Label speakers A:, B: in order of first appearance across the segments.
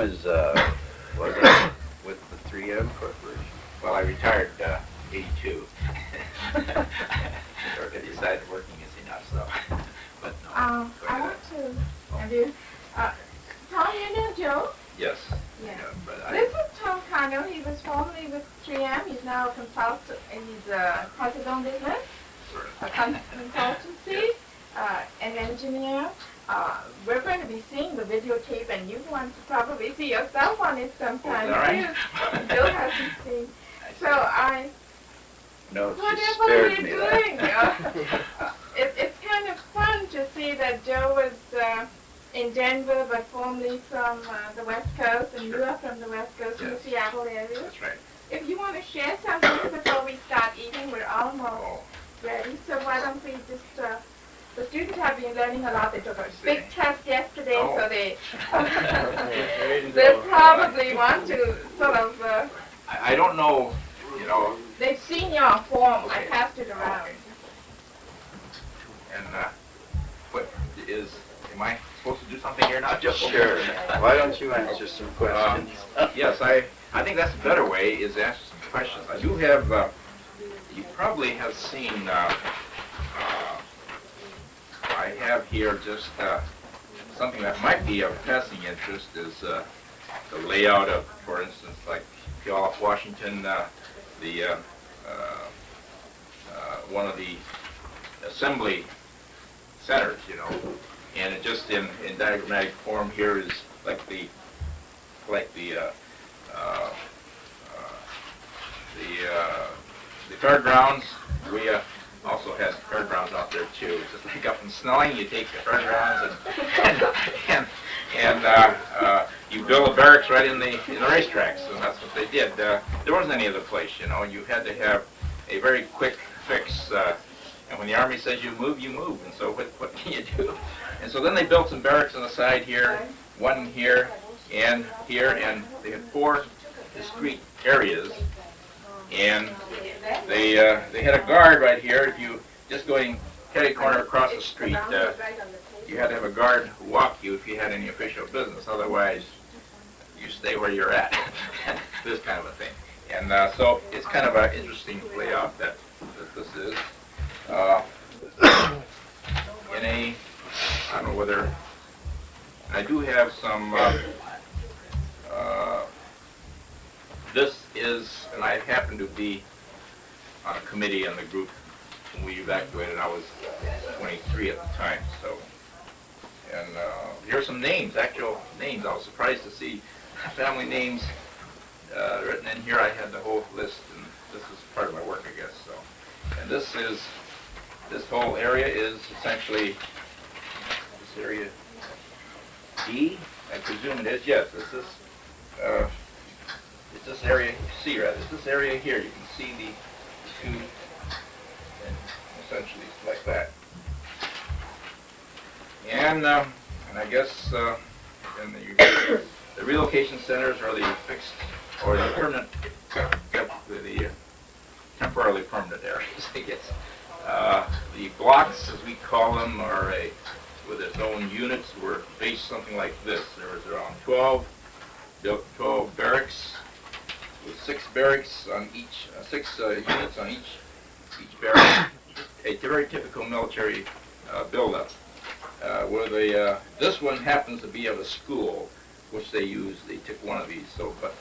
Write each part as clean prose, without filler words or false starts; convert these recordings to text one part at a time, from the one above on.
A: is was I with the 3M Corporation?
B: Well, I retired 82. I decided working is enough, so. But no.
C: I want to have you. Tom, you know Joe?
B: Yes.
C: Yeah.
B: But
C: This is Tom Kanno. He was formerly with 3M. He's now a consultant. He's a president business, a consultancy, an engineer. We're going to be seeing the videotape, and you want to probably see yourself on it sometime
B: right?
C: too. Bill hasn't seen. So
A: No, she
C: whatever
A: spared
C: you're
A: me
C: doing,
A: that.
C: it's kind of fun to see that Joe was in Denver, but formerly from the West Coast, and you are from the West Coast, in the Seattle area.
B: That's right.
C: If you want to share something before we start eating, we're almost ready. So why don't we just, the students have been learning a lot. They took a big test yesterday, so they probably want to sort of,
B: I don't know, you know.
C: they've seen your form. I passed it around.
B: Okay. And what is, am I supposed to do something here now, Joe?
A: Sure. Why don't you answer some questions?
B: Yes, I think that's a better way, is to answer some questions. I do have, you probably have seen, I have here just something that might be of passing interest is the layout of, for instance, like Puyallup, Washington, one of the assembly centers, you know, and it just in diagrammatic form here is like the fairgrounds. We also had fairgrounds out there too. Just like up in Snelling, you take the fairgrounds and you build a barracks right in the racetracks, and that's what they did. There wasn't any other place, you know. You had to have a very quick fix, and when the Army says you move, and so what can you do? And so then they built some barracks on the side here, one here, and they had 4 discrete areas, and they had a guard right here. If you just going catty corner across the street, you had to have a guard walk you if you had any official business. Otherwise, you stay where you're at. This kind of a thing. And so it's kind of an interesting layout that this is. In a, I don't know whether, I do have some, this is, and I happen to be on a committee in the group when we evacuated. I was 23 at the time, so. And here are some names, actual names. I was surprised to see family names written in here. I had the whole list, and this is part of my work, I guess. So, and this whole area is essentially this area D. I presume it is. Yes, it's this area C, rather. It's this area here. You can see the 2, and essentially it's like that. And I guess in the relocation centers are the fixed or the permanent, the temporarily permanent areas, I guess. The blocks, as we call them, are with its own units. Were based something like this. There was around 12 barracks with 6 barracks on each, 6 units on each barrack. A very typical military buildup. Where this one happens to be of a school, which they took one of these. So, but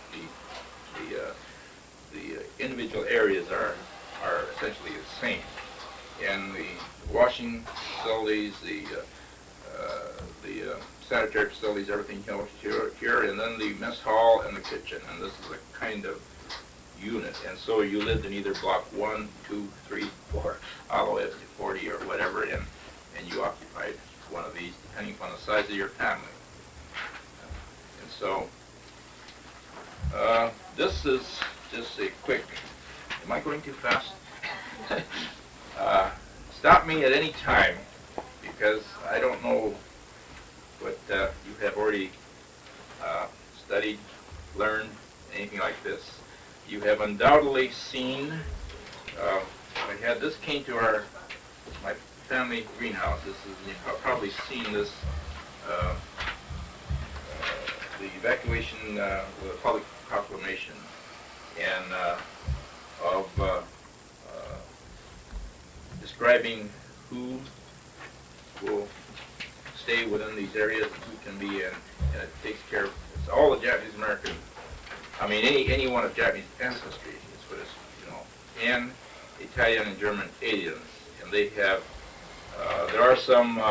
B: the individual areas are essentially the same. And the washing facilities, the sanitary facilities, everything here, and then the mess hall and the kitchen. And this is a kind of unit. And so you lived in either block 1, 2, 3, 4, all the way up to 40 or whatever, and you occupied one of these, depending upon the size of your family. And so, this is just a quick, am I going too fast? Stop me at any time, because I don't know what you have already studied, learned, anything like this. You have undoubtedly seen, this came to my family greenhouse. This is, you've probably seen this the evacuation with a public proclamation and of describing who will stay within these areas, who can be in, and it takes care of it's all the Japanese American. I mean, anyone of Japanese ancestry is what it's, you know, and Italian and German aliens, and they have. There are some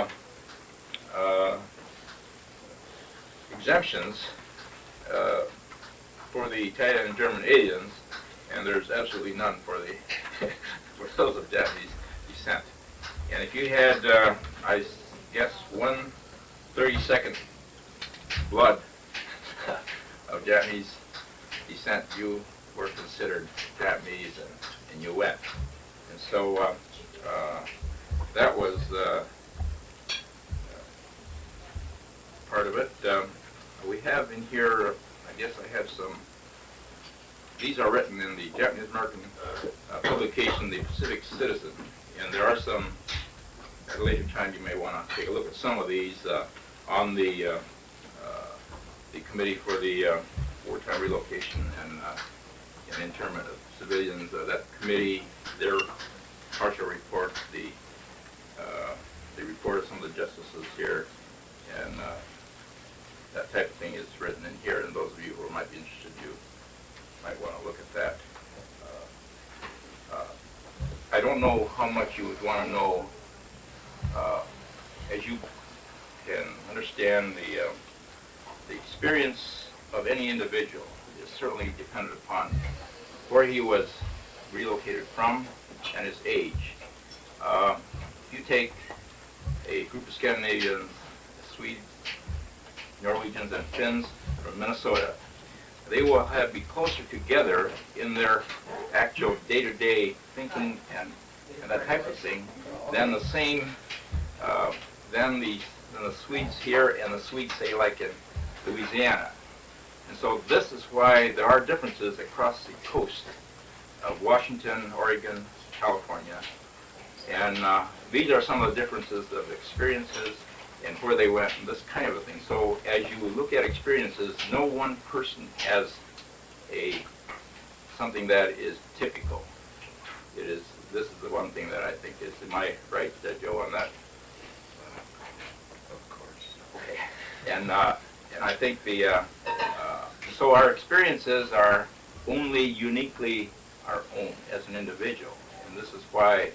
B: exemptions for the Italian and German aliens, and there's absolutely none for the for those of Japanese descent. And if you had, I guess, 1/32 blood of Japanese descent, you were considered Japanese, and you went. And so that was part of it. We have in here, I guess I have some, these are written in the Japanese American publication, The Pacific Citizen, and there are some, at a later time you may want to take a look at some of these on the committee for the wartime relocation and internment of civilians. That committee, their partial report, the report of some of the justices here, and that type of thing is written in here, and those of you who might be interested, you might want to look at that. I don't know how much you would want to know as you can understand the experience of any individual is certainly dependent upon where he was relocated from and his age. If you take a group of Scandinavians, Swedes, Norwegians, and Finns from Minnesota, they will be closer together in their actual day-to-day thinking and that type of thing than the same than the Swedes here and the Swedes, say, like in Louisiana. And so this is why there are differences across the coast of Washington, Oregon, California. And these are some of the differences of experiences and where they went and this kind of a thing. So as you look at experiences, no one person has something that is typical. This is the one thing that I think is, am I right, Joe, on that?
A: Of course.
B: Okay. And I think so our experiences are only uniquely our own as an individual. And this is why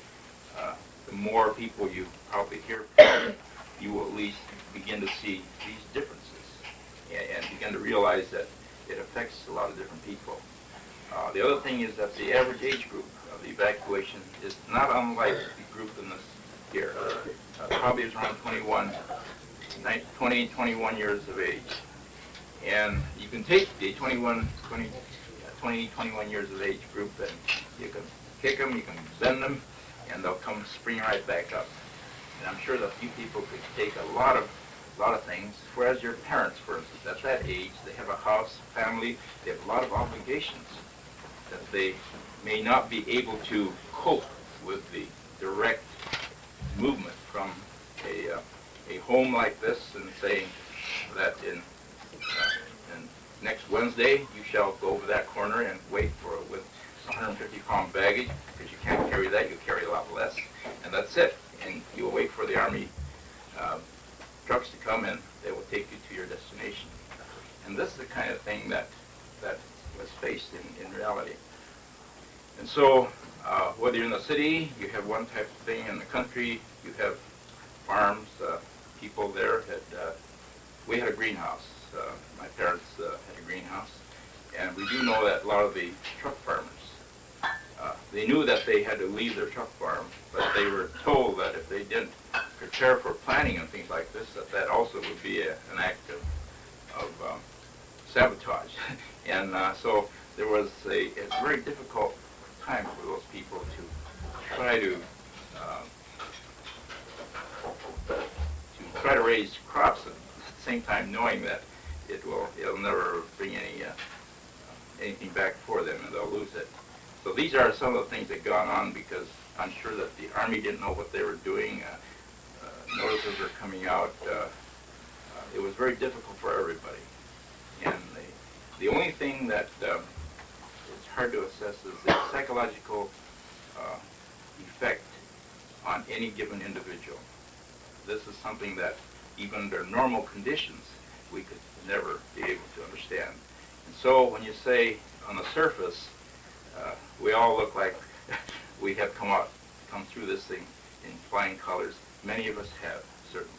B: the more people you probably hear from, you will at least begin to see these differences and begin to realize that it affects a lot of different people. The other thing is that the average age group of the evacuation is not unlike the group in this here. Probably is around 21 years of age. And you can take the 21 years of age group and you can kick them, you can bend them, and they'll come spring right back up. And I'm sure that few people could take a lot of things, whereas your parents, for instance, at that age, they have a house, family, they have a lot of obligations that they may not be able to cope with the direct movement from a home like this and saying that in next Wednesday you shall go over that corner and wait for it with 150-pound baggage, because you can't carry that, you carry a lot less, and that's it. And you will wait for the Army trucks to come and they will take you to your destination. And this is the kind of thing that was faced in reality. And so whether you're in the city, you have one type of thing. In the country, you have farms. People there we had a greenhouse. My parents had a greenhouse. And we do know that a lot of the truck farmers, they knew that they had to leave their truck farm, but they were told that if they didn't prepare for planting and things like this, that also would be an act of sabotage. And so there was a very difficult time for those people to try to raise crops and at the same time knowing that it'll never bring anything back for them and they'll lose it. So these are some of the things that gone on, because I'm sure that the Army didn't know what they were doing. Notices were coming out. It was very difficult for everybody. thing that is hard to assess is the psychological effect on any given individual. This is something that even under normal conditions we could never be able to understand. And so when you say on the surface, we all look like we have come through this thing in flying colors. Many of us have, certainly.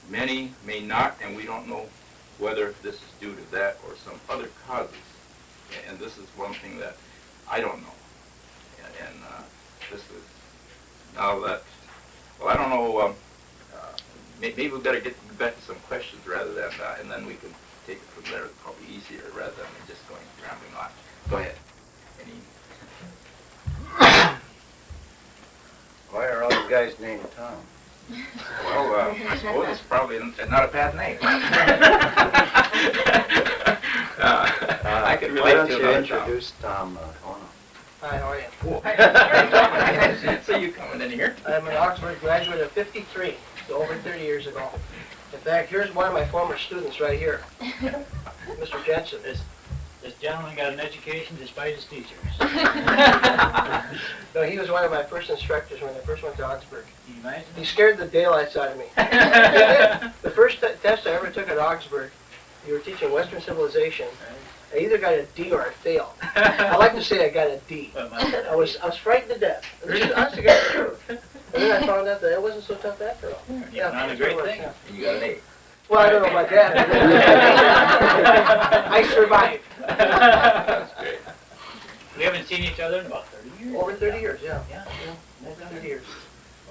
B: Many may not, and we don't know whether this is due to that or some other causes. And this is one thing that I don't know. And this is, now that, well, I don't know, maybe we better get back to some questions rather than, and then we can take it from there. It's probably easier rather than just going rambling on. Go ahead. Any?
A: Why are all you guys named Tom?
B: Well, I suppose it's probably not a bad name. I could
A: Why
B: relate
A: don't
B: to
A: you
B: another
A: introduce Tom Ohno?
D: Hi, how are you?
B: Tom. So you coming in here?
D: I'm an Augsburg graduate of '53, so over 30 years ago. In fact, here's one of my former students right here, Mr. Jensen.
E: This gentleman got an education despite his teachers.
D: No, he was one of my first instructors when I first went to Augsburg.
E: Can you imagine?
D: He scared the daylights out of me. The first test I ever took at Augsburg, you were teaching Western civilization. I either got a D or I failed. I like to say I got a D. I was frightened to death. This is honestly the truth. And then I found out that it wasn't so tough after all.
E: Yeah, not a great thing.
D: Yeah.
B: And you got an A.
D: Well, I don't know about that. I survived.
B: That's great.
E: We haven't seen each other in about 30 years.
D: Over 30 years, yeah.
E: Yeah.
D: Over 30 years.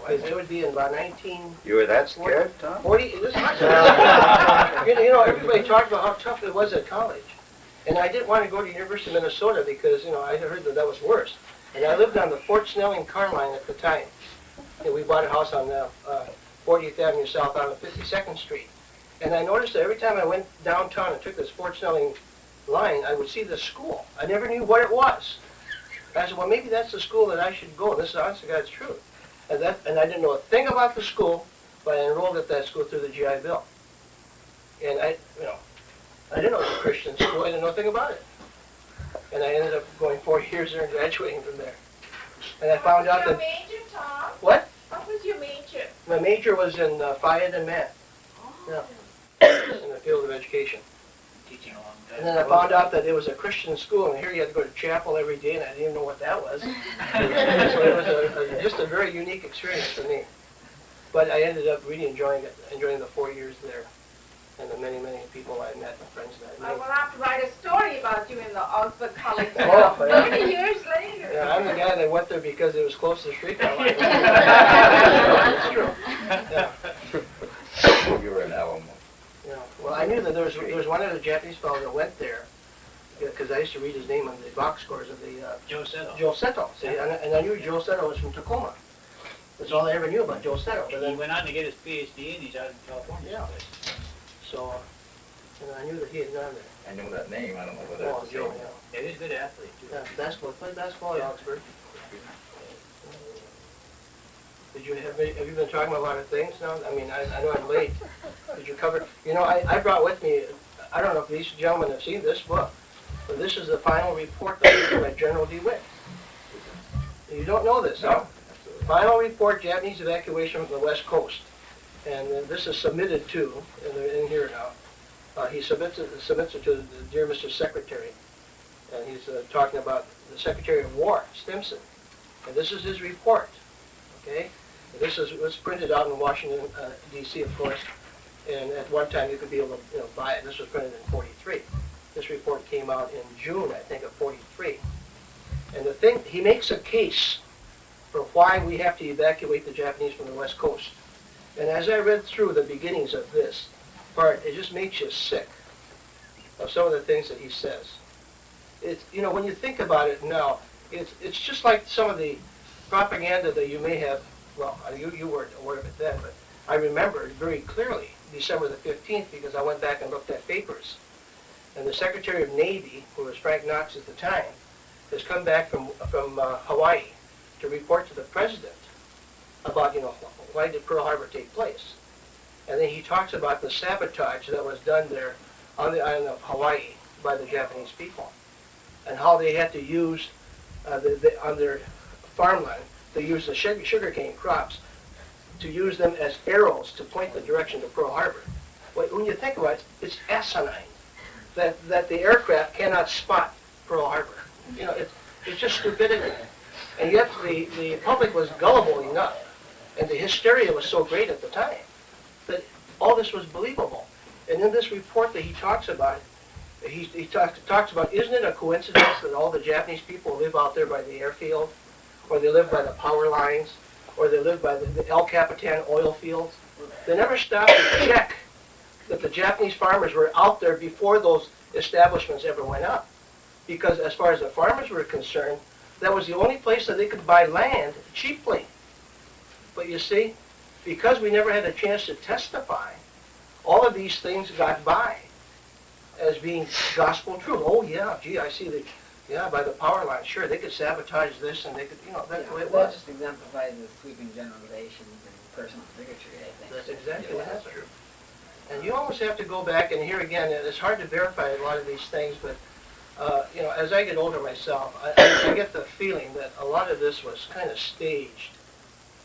D: Because it would be in about 1940.
A: You were that scared, Tom?
D: You know, everybody talked about how tough it was at college. And I didn't want to go to University of Minnesota because, you know, I heard that that was worse. And I lived on the Fort Snelling car line at the time. And we bought a house on 40th Avenue South on 52nd Street. And I noticed that every time I went downtown and took this Fort Snelling line, I would see the school. I never knew what it was. I said, well, maybe that's the school that I should go. This is honest to God's truth. And I didn't know a thing about the school, but I enrolled at that school through the GI Bill. And I didn't know it was a Christian school. I didn't know a thing about it. And I ended up going 4 years there and graduating from there. And I found out that...
C: What was your major, Tom?
D: What?
C: What was your major?
D: My major was in Phi Ed and math. Yeah. In the field of education.
E: Teaching a long time.
D: And then I found out that it was a Christian school, and here you had to go to chapel every day, and I didn't even know what that was. So it was just a very unique experience for me. But I ended up really enjoying it, enjoying the 4 years there, and the many, many people I met and friends that I
C: I
D: made.
C: will have to write a story about you in the Augsburg College.
D: Oh, yeah.
C: 30 years later.
D: Yeah, I'm the guy that went there because it was close to the streetcar line. It's true. Yeah.
B: You were an alum.
D: Yeah. Well, I knew that there was one other Japanese fellow that went there, because I used to read his name on the box scores of the
E: Joe Settle.
D: Joe Seto. See, and I knew Joe Seto was from Tacoma. That's all I ever knew about Joe Seto. But
E: He
D: then,
E: went on to get his PhD and he's out in California.
D: Yeah. so, I knew that he had gone there.
B: I know that name. I don't know whether
D: Oh,
B: it's the
D: Joe,
B: same.
D: yeah.
E: Yeah, he's a good athlete too.
D: Yeah, basketball. Played basketball at Augsburg. Have you been talking about a lot of things now? I mean, I know I'm late. Did you cover? You know, I brought with me. I don't know if these gentlemen have seen this book, but this is the final report that was by General DeWitt. You don't know this, huh? Final report: Japanese evacuation from the West Coast, and this is submitted to, and they're in here now. He submits it to the dear Mr. Secretary, and he's talking about the Secretary of War, Stimson, and this is his report. Okay. This was printed out in Washington, D.C., of course, and at one time you could be able to buy it. This was printed in '43. This report came out in June, I think, of '43. And the thing, he makes a case for why we have to evacuate the Japanese from the West Coast. And as I read through the beginnings of this part, it just makes you sick of some of the things that he says. It's, you know, when you think about it now, it's just like some of the propaganda that you may have. Well, you weren't aware of it then, but I remember very clearly December the 15th because I went back and looked at papers. And the Secretary of Navy, who was Frank Knox at the time, has come back from Hawaii to report to the President about, you know, why did Pearl Harbor take place. And then he talks about the sabotage that was done there on the island of Hawaii by the Japanese people, and how they had to use, on their farmland, they used the sugarcane crops to use them as arrows to point the direction to Pearl Harbor. When you think about it, it's asinine that the aircraft cannot spot Pearl Harbor. You know, it's just stupidity. And yet the public was gullible enough, and the hysteria was so great at the time, that all this was believable. And in this report that he talks about, he talks about, isn't it a coincidence that all the Japanese people live out there by the airfield, or they live by the power lines, or they live by the El Capitan oil fields? They never stopped to check that the Japanese farmers were out there before those establishments ever went up. Because as far as the farmers were concerned, that was the only place that they could buy land cheaply. But you see, because we never had a chance to testify, all of these things got by as being gospel truth. Oh yeah, gee, I see by the power line, sure, they could sabotage this and they could, that's the way it
F: That
D: was.
F: just exemplifies the sweeping generalizations and personal bigotry, I think.
D: That's exactly what happened.
B: True.
D: And you almost have to go back, and here again, it's hard to verify a lot of these things, but as I get older myself, I get the feeling that a lot of this was kind of staged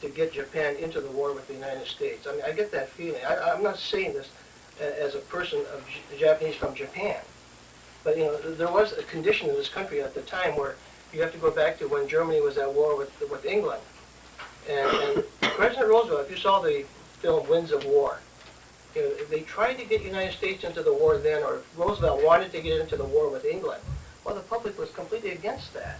D: to get Japan into the war with the United States. I mean, I get that feeling. I'm not saying this as a person of Japanese from Japan, but there was a condition in this country at the time where you have to go back to when Germany was at war with England, and President Roosevelt, if you saw the film Winds of War, they tried to get the United States into the war then, or Roosevelt wanted to get into the war with England. Well, the public was completely against that.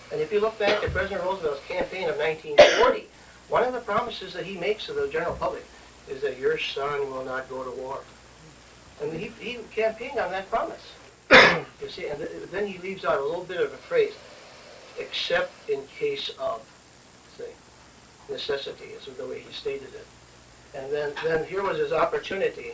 D: And if you look back at President Roosevelt's campaign of 1940, one of the promises that he makes to the general public is that your son will not go to war. And he campaigned on that promise. You see, and then he leaves out a little bit of a phrase, except in case of, say, necessity, is the way he stated it. And then here was his opportunity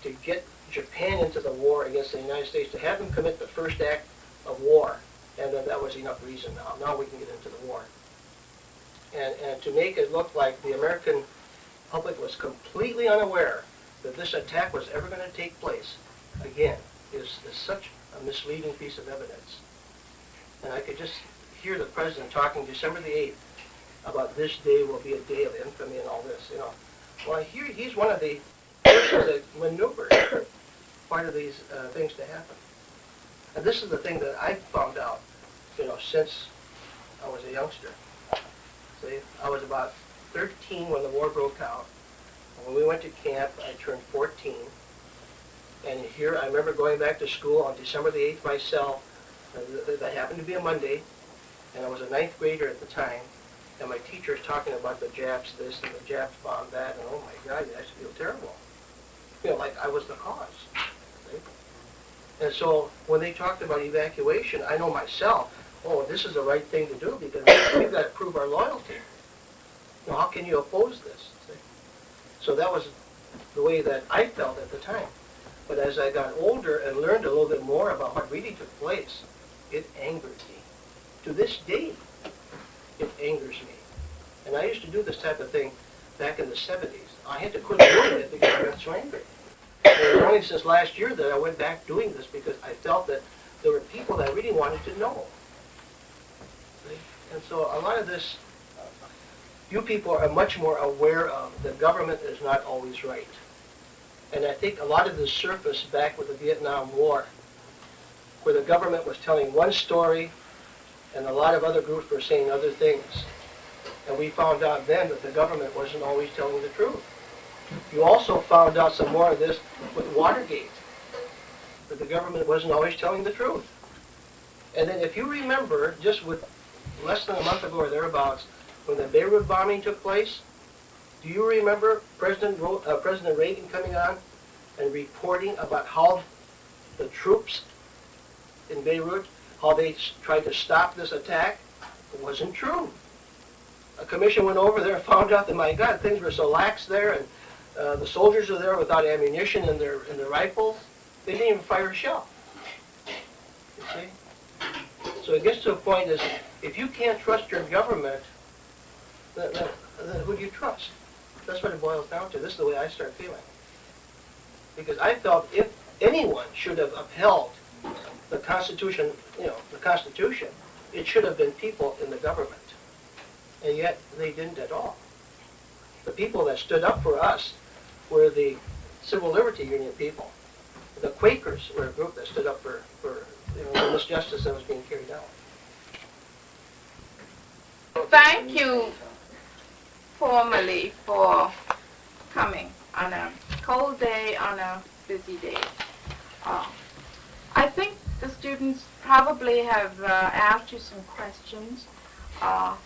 D: to get Japan into the war against the United States, to have them commit the first act of war. And then that was enough reason now. Now we can get into the war. And to make it look like the American public was completely unaware that this attack was ever going to take place, again, is such a misleading piece of evidence. And I could just hear the president talking December the 8th about this day will be a day of infamy and all this, Well, here he's one of the persons that maneuvered part of these things to happen. And this is the thing that I found out, since I was a youngster. See, I was about 13 when the war broke out. When we went to camp, I turned 14. And here, I remember going back to school on December the 8th myself. That happened to be a Monday, and I was a 9th grader at the time. And my teacher's talking about the Japs this and the Japs bombed that, and oh my God, I just feel terrible. Like I was the cause. See? And so when they talked about evacuation, I know myself, this is the right thing to do because we've got to prove our loyalty. How can you oppose this? See? So that was the way that I felt at the time. But as I got older and learned a little bit more about what really took place, it angered me. To this day, it angers me. And I used to do this type of thing back in the 70s. I had to quit doing it because I got so angry. And it was only since last year that I went back doing this because I felt that there were people that I really wanted to know. See? And so a lot of this, you people are much more aware of the government is not always right. And I think a lot of this surfaced back with the Vietnam War, where the government was telling one story and a lot of other groups were saying other things. And we found out then that the government wasn't always telling the truth. You also found out some more of this with Watergate, that the government wasn't always telling the truth. And then if you remember, just with less than a month ago or thereabouts, when the Beirut bombing took place, do you remember President Reagan coming on and reporting about how the troops in Beirut, how they tried to stop this attack? It wasn't true. A commission went over there and found out that, my God, things were so lax there, and the soldiers were there without ammunition in their rifles. They didn't even fire a shell. You see? So it gets to a point is, if you can't trust your government, then who do you trust? That's what it boils down to. This is the way I start feeling. Because I felt if anyone should have upheld Constitution, the Constitution, it should have been people in the government. And yet, they didn't at all. The people that stood up for us were the Civil Liberty Union people. The Quakers were a group that stood up for the misjustice that was being carried out.
C: Thank you formally for coming on a cold day, on a busy day. I think the students probably have asked you some questions. I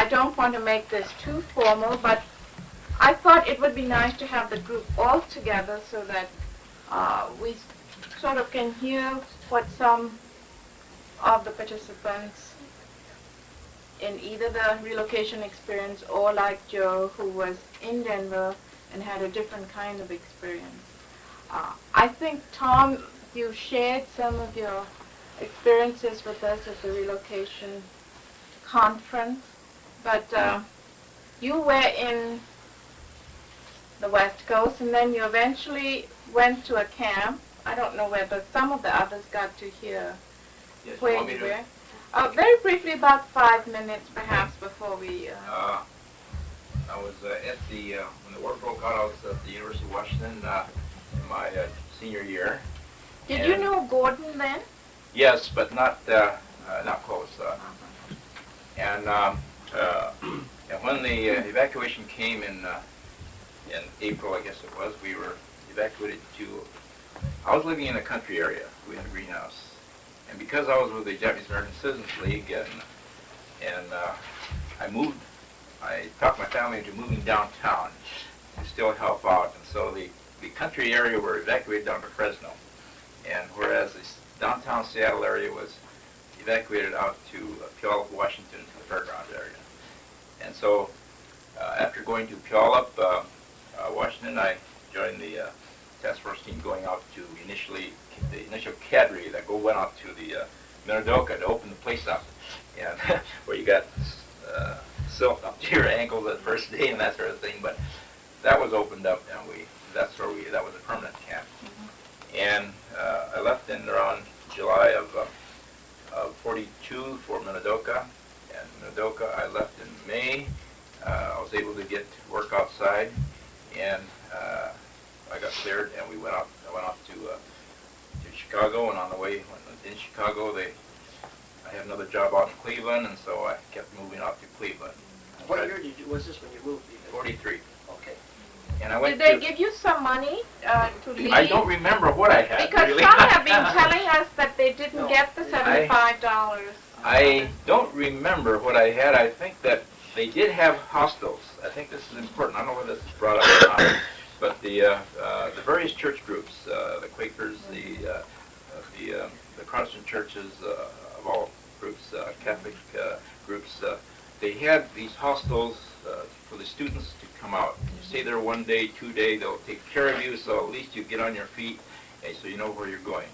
C: don't want to make this too formal, but I thought it would be nice to have the group all together so that we sort of can hear what some of the participants in either the relocation experience or like Joe, who was in Denver and had a different kind of experience. I think, Tom, you shared some of your experiences with us at the relocation conference, but you were in the West Coast, and then you eventually went to a camp. I don't know whether some of the others got to hear
B: Yes,
C: where
B: want me
C: you
B: to-
C: were. Very briefly, about 5 minutes perhaps before we...
B: I was at the, when the war broke out, I was at the University of Washington in my senior year.
C: Did you
B: and-
C: know Gordon then?
B: Yes, but not close. And when the evacuation came in April, I guess it was, we were evacuated to, I was living in a country area. We had a greenhouse. And because I was with the Japanese American Citizens League, and I talked my family into moving downtown to still help out. And so the country area were evacuated down to Fresno. And whereas the downtown Seattle area was evacuated out to Puyallup, Washington, to the fairgrounds area. And so after going to Puyallup, Washington, I joined the task force team going out to the initial cadre that went out to the Minidoka to open the place up, and where you got silk up to your ankles that first day and that sort of thing. But that was opened up, and that was a permanent camp. And I left in around July of 42 for Minidoka, and Minidoka I left in May. I was able to get work outside, and I got cleared, and I went off to Chicago, and on the way in Chicago, I had another job out in Cleveland, and so I kept moving out to Cleveland.
D: What year was this when you moved?
B: 43.
D: Okay.
B: And I went
C: Did they
B: to,
C: give you some money to leave?
B: I don't remember what I had,
C: Because
B: really.
C: some have been telling us that they didn't
D: No.
C: get the $75.
B: I don't remember what I had. I think that they did have hostels. I think this is important. I don't know whether this is brought up or not. But the various church groups, the Quakers, the Protestant churches of all groups, Catholic groups, they had these hostels for the students to come out. You stay there 1 day, 2 days, they'll take care of you, so at least you get on your feet, and so you know where you're going.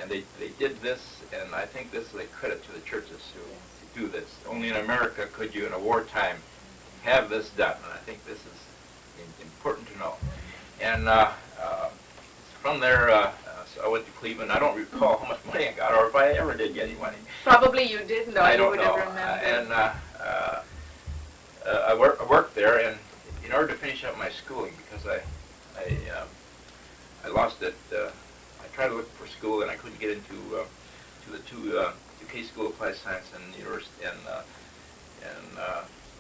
B: And they did this, and I think this is a credit to the churches to do this. Only in America could you, in a wartime, have this done, and I think this is important to know. And from there, so I went to Cleveland. I don't recall how much money I got, or if I ever did get any money.
C: Probably you didn't, or
B: I
C: you
B: don't
C: would
B: know.
C: have remembered.
B: And I worked there, and in order to finish up my schooling, because I lost it, I tried to look for school, and I couldn't get into to the two K School of Applied Science and University and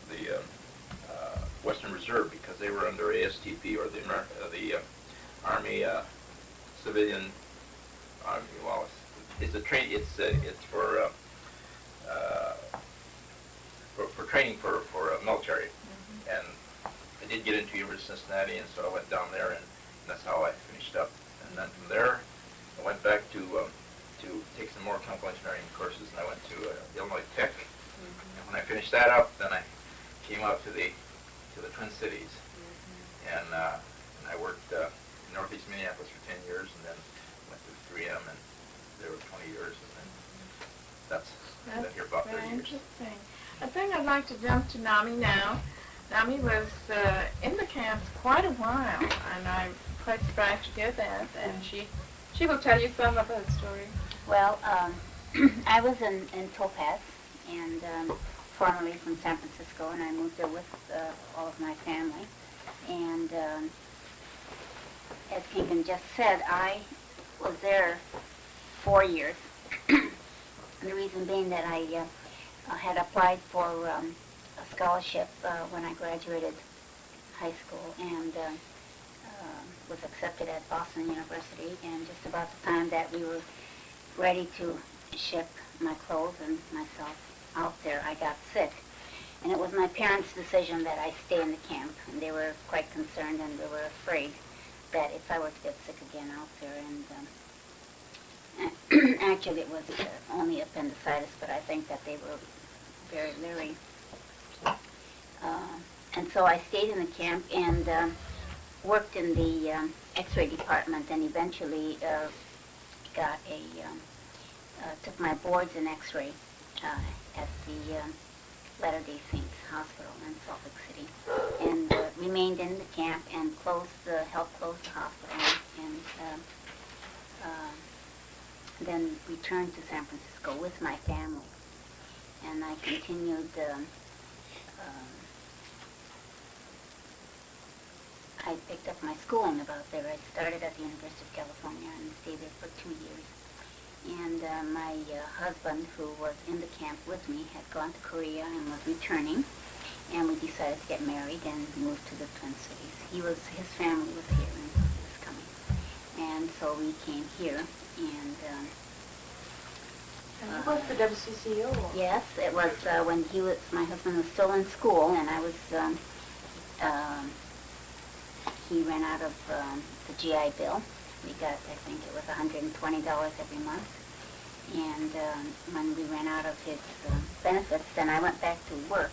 B: the Western Reserve, because they were under ASTP, or the Army Civilian Army. Well, it's a train. It's for training for military. And I did get into University of Cincinnati, and so I went down there, and that's how I finished up. And then from there, I went back to take some more chemical engineering courses, and I went to Illinois Tech. And when I finished that up, then I came out to the Twin Cities, and I worked in Northeast Minneapolis for 10 years, and then went to 3M, and there were 20 years, and then I've been here about 30
C: very
B: years.
C: interesting. I think I'd like to jump to Namie now. Namie was in the camps quite a while, and I'm quite surprised to hear that, and she will tell you some of her story.
G: Well, I was in Topaz, and formerly from San Francisco, and I moved there with all of my family. And as Khin just said, I was there 4 years. The reason being that I had applied for a scholarship when I graduated high school, and was accepted at Boston University. And just about the time that we were ready to ship my clothes and myself out there, I got sick. And it was my parents' decision that I stay in the camp, and they were quite concerned, and they were afraid that if I were to get sick again out there, and actually it was only appendicitis, but I think that they were very leery. And so I stayed in the camp and worked in the X-ray department, and eventually got took my boards in X-ray at the Latter-day Saints Hospital in Salt Lake City, and remained in the camp and helped close the hospital, and then returned to San Francisco with my family. And I continued, I picked up my schooling about there. I started at the University of California and stayed there for 2 years. And my husband, who was in the camp with me, had gone to Korea and was returning, and we decided to get married and move to the Twin Cities. His family was here and he was coming. And so we came here, and
C: And you worked for WCCO?
G: yes, it was when my husband was still in school, and I was, he ran out of the GI Bill. We got, I think it was $120 every month. And when we ran out of his benefits, then I went back to work.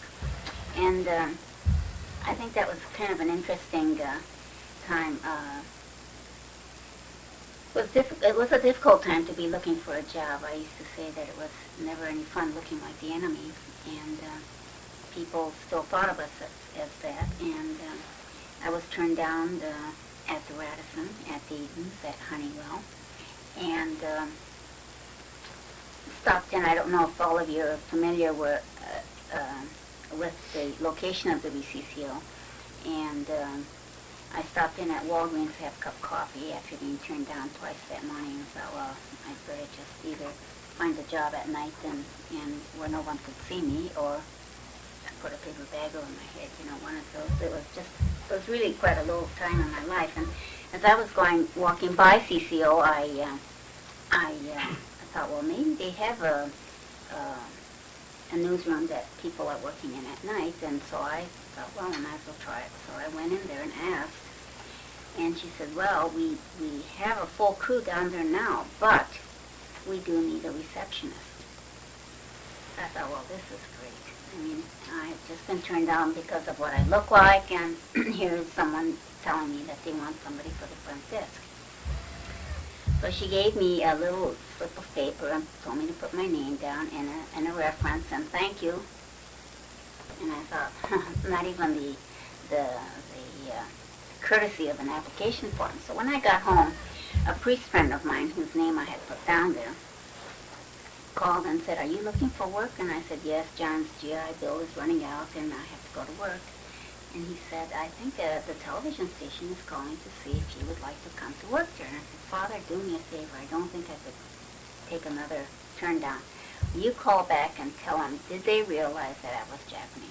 G: And I think that was kind of an interesting time. It was a difficult time to be looking for a job. I used to say that it was never any fun looking like the enemy, and people still thought of us as that. And I was turned down at the Radisson, at the Edens, at Honeywell, and stopped in. I don't know if all of you are familiar with the location of the WCCO, and I stopped in at Walgreens to have a cup of coffee after being turned down twice that morning, and thought, well, I'd better just either find a job at night and where no one could see me, or put a paper bag over my head, one of those. It was really quite a low time in my life. And as I was walking by CCO, I thought, well, maybe they have a newsroom that people are working in at night. And so I thought, well, I might as well try it. So I went in there and asked, and she said, well, we have a full crew down there now, but we do need a receptionist. I thought, well, this is great. I mean, I had just been turned down because of what I look like, and here's someone telling me that they want somebody for the front desk. So she gave me a little slip of paper and told me to put my name down and a reference and thank you. And I thought, not even the courtesy of an application form. So when I got home, a priest friend of mine, whose name I had put down there, called and said, are you looking for work? And I said, yes, John's GI Bill is running out and I have to go to work. And he said, I think the television station is calling to see if you would like to come to work there. And I said, Father, do me a favor. I don't think I could take another turn down. Will you call back and tell them, did they realize that I was Japanese?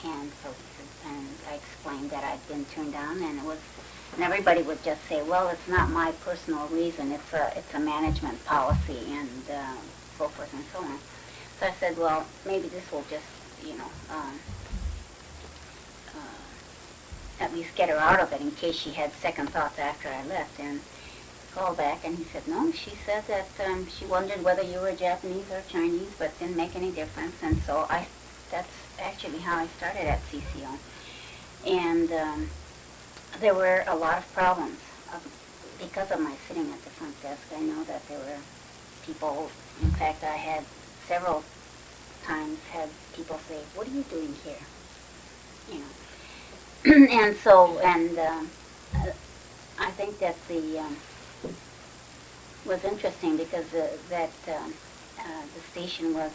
G: And so he said, and I explained that I'd been turned down, and everybody would just say, well, it's not my personal reason, it's a management policy, and so forth and so on. So I said, well, maybe this will just, at least get her out of it in case she had second thoughts after I left. And called back, and he said, no, she said that she wondered whether you were Japanese or Chinese, but it didn't make any difference. And so that's actually how I started at CCO. And there were a lot of problems because of my sitting at the front desk. I know that there were people, in fact, I had several times had people say, what are you doing here? And so, I think that was interesting because the station was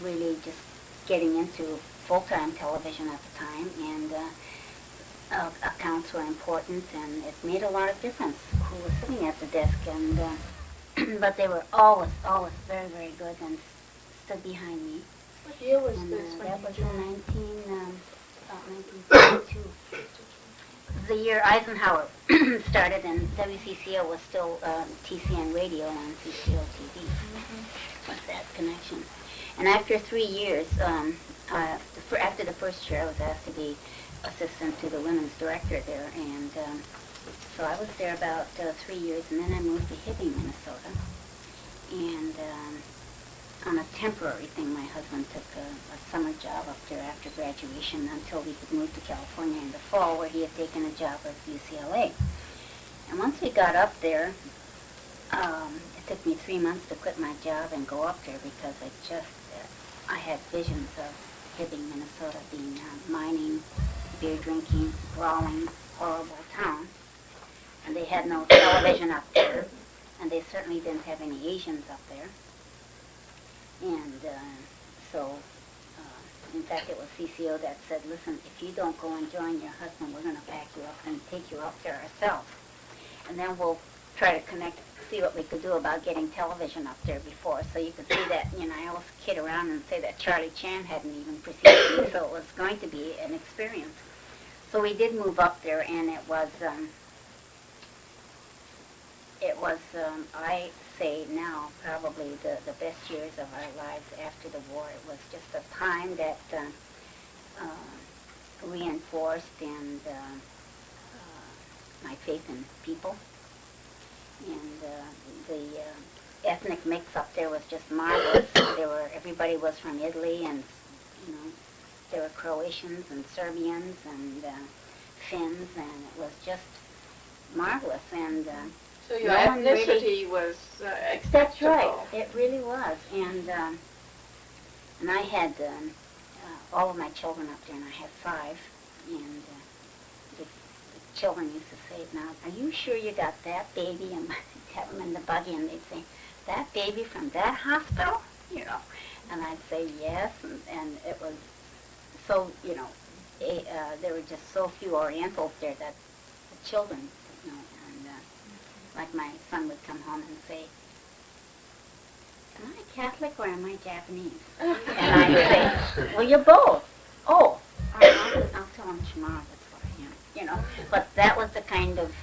G: really just getting into full-time television at the time, and accounts were important, and it made a lot of difference who was sitting at the desk, and but they were always very, very good and stood behind me.
C: What year was
G: And
C: this when
G: that
C: you
G: was
C: joined?
G: in about 1942. The year Eisenhower started, and WCCO was still TCN radio and CCO TV. Was that connection? And after 3 years, after the first year, I was asked to be assistant to the women's director there, and so I was there about 3 years, and then I moved to Hibbing, Minnesota, and on a temporary thing, my husband took a summer job up there after graduation until we could move to California in the fall, where he had taken a job at UCLA. And once we got up there, it took me 3 months to quit my job and go up there because I had visions of Hibbing, Minnesota being mining, beer drinking, brawling, horrible town. And they had no television up there, and they certainly didn't have any Asians up there. And so, in fact, it was CCO that said, listen, if you don't go and join your husband, we're going to pack you up and take you up there ourselves. And then we'll try to connect, see what we could do about getting television up there before. So you could see that, I always kid around and say that Charlie Chan hadn't even preceded me, so it was going to be an experience. So we did move up there, and it was I say now, probably the best years of our lives after the war. It was just a time that reinforced and my faith in people. And the ethnic mix up there was just marvelous. Everybody was from Italy, and there were Croatians and Serbians and Finns, and it was just marvelous. And
C: So your
G: no one
C: ethnicity was
G: that's
C: acceptable.
G: right. It really was. And I had all of my children up there, and I had 5. And the children used to say, now, are you sure you got that baby? And I'd have them in the buggy, and they'd say, that baby from that hospital? And I'd say, yes. And it was so, there were just so few Orientals there that the children, and like my son would come home and say, am I Catholic or am I Japanese? And I'd say, well, you're both. Oh, all right, I'll tell him tomorrow that's what I am, But that was the kind of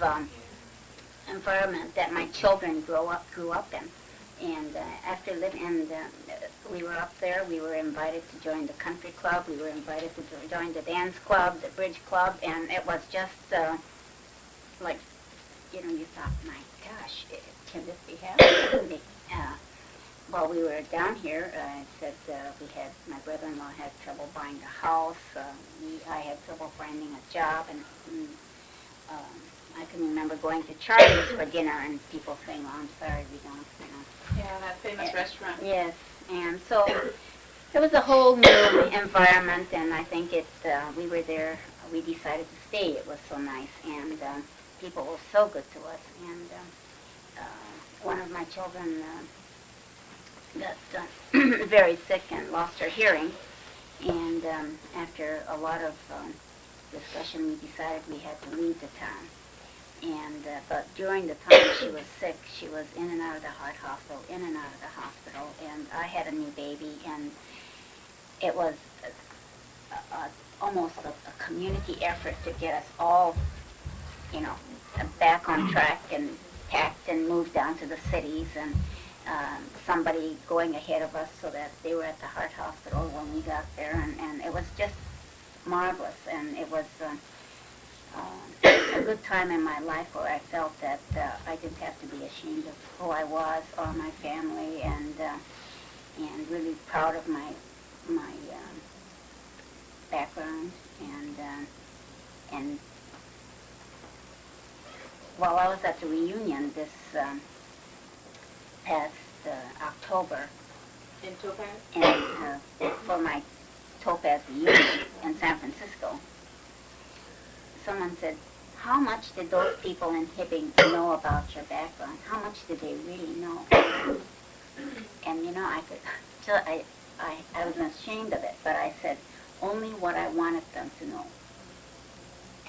G: environment that my children grew up in. And after living, and we were up there, we were invited to join the country club, we were invited to join the dance club, the bridge club, and it was just like, you thought, my gosh, can this be happening? While we were down here, I said my brother-in-law had trouble buying a house, I had trouble finding a job, and I can remember going to Charlie's for dinner and people saying, well, I'm sorry, we don't,
C: Yeah, that famous restaurant.
G: Yes, and so it was a whole new environment, and I think we were there, we decided to stay. It was so nice, and people were so good to us. And one of my children got very sick and lost her hearing, and after a lot of discussion, we decided we had to leave the town. And but during the time she was sick, she was in and out of the heart hospital, and I had a new baby, and it was almost a community effort to get us all, back on track and packed and moved down to the cities, and somebody going ahead of us so that they were at the heart hospital when we got there, and it was just marvelous, and it was a good time in my life where I felt that I didn't have to be ashamed of who I was or my family, and really proud of my background, and while I was at the reunion this past October,
C: In Topaz?
G: and for my Topaz reunion in San Francisco, someone said, how much did those people in Hibbing know about your background? How much did they really know? And you know, I was ashamed of it, but I said only what I wanted them to know.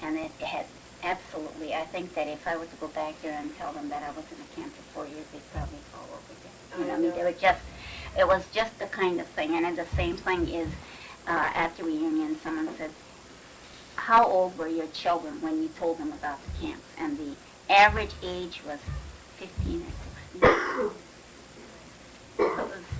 G: And it had absolutely, I think that if I were to go back there and tell them that I was in a camp for 4 years, they'd probably fall over dead. You know, I mean, it was just the kind of thing. And then the same thing is, at the reunion, someone said, how old were your children when you told them about the camps? And the average age was 15 or 16.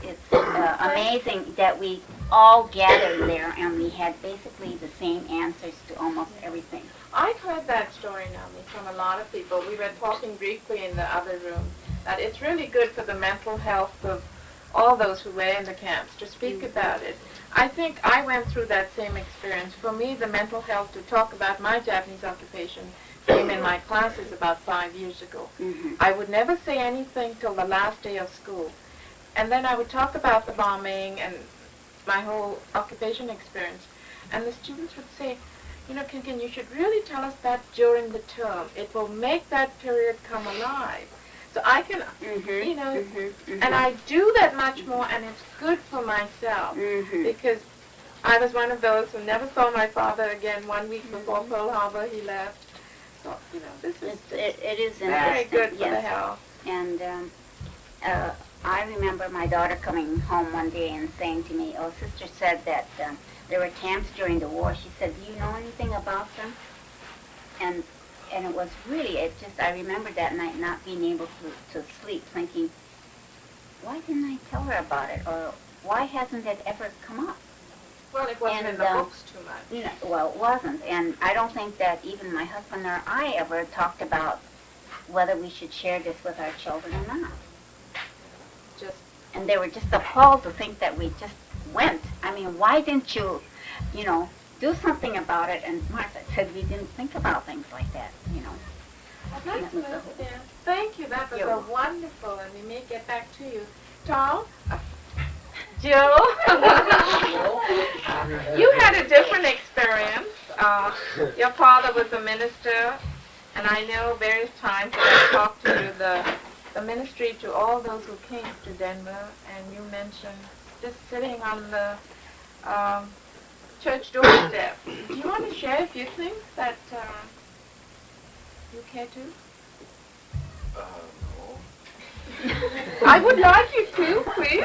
G: It's amazing that we all gathered there and we had basically the same answers to almost everything.
C: I've heard that story, Namie, from a lot of people. We were talking briefly in the other room that it's really good for the mental health of all those who were in the camps to speak about it. I think I went through that same experience. For me, the mental health to talk about my Japanese occupation came in my classes about 5 years ago.
G: Mm-hmm.
C: I would never say anything till the last day of school. And then I would talk about the bombing and my whole occupation experience. And the students would say, you know, Khin, you should really tell us that during the term. It will make that period come alive. So I can, you know, and I do that much more, and it's good for myself, because I was one of those who never saw my father again. 1 week before Pearl Harbor, he left. So, you know, this is
G: it is
C: very good for the
G: yes.
C: health.
G: And I remember my daughter coming home one day and saying to me, oh, sister said that there were camps during the war. She said, do you know anything about them? And it was really, I remember that night not being able to sleep, thinking, why didn't I tell her about it? Or why hasn't it ever come up?
C: Well, it wasn't in the books too much.
G: No, well, it wasn't. And I don't think that even my husband or I ever talked about whether we should share this with our children or not. And they were just appalled to think that we just went. I mean, why didn't you, you know, do something about it? And Martha said we didn't think about things like that, you know.
C: Well, that's good. Yeah. Thank you. That was a wonderful, and we may get back to you. Tom? Joe? You had a different experience. Your father was a minister, and I know various times that I talked to you, the ministry to all those who came to Denver, and you mentioned just sitting on the church doorstep. Do you want to share a few things that you care to?
A: No.
C: I would like you to, please.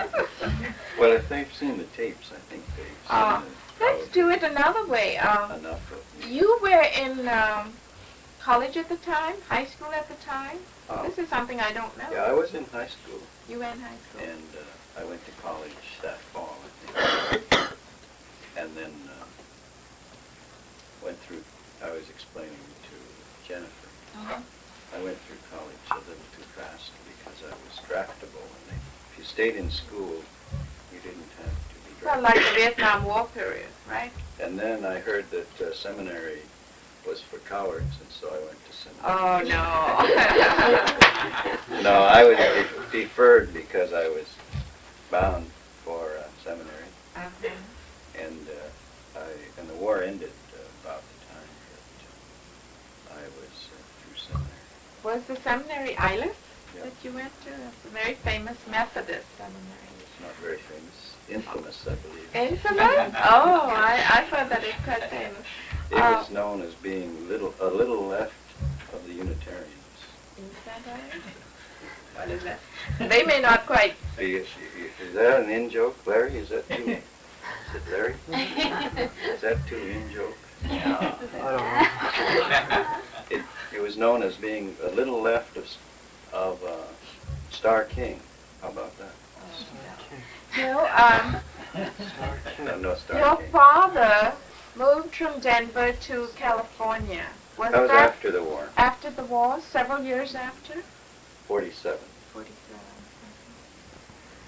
A: Well, if they've seen the tapes, I think they've seen it.
C: Let's do it another way.
A: Enough of me.
C: You were in college at the time, high school at the time. This is something I don't know.
A: Yeah, I was in high school,
C: You were in high school.
A: and I went to college that fall, I think. And then went through, I was explaining to Jennifer, I went through college a little too fast because I was draftable. And if you stayed in school, you didn't have to be
C: Well,
A: drafted.
C: like the Vietnam War period, right?
A: And then I heard that seminary was for cowards, and so I went to seminary.
C: Oh, no.
A: No, I was deferred because I was bound for seminary, and the war ended about the time that I was through seminary.
C: Was the seminary Island
A: Yeah.
C: that you went to? It's a very famous Methodist seminary.
A: It's not very famous, infamous, I believe.
C: Infamous? Oh, I've heard that it's quite famous.
A: It was known as being a little left of the Unitarians.
C: Is that right? What is that? They may not quite.
A: Is that an in-joke, Larry? Is that too? Is it Larry? Is that too in-joke?
D: I don't know.
A: It was known as being a little left of Star King. How about that? No, Star
C: Your
A: King.
C: father moved from Denver to California. Was
A: That was
C: that
A: after the war,
C: after the war, several years after?
A: 47.
C: 47.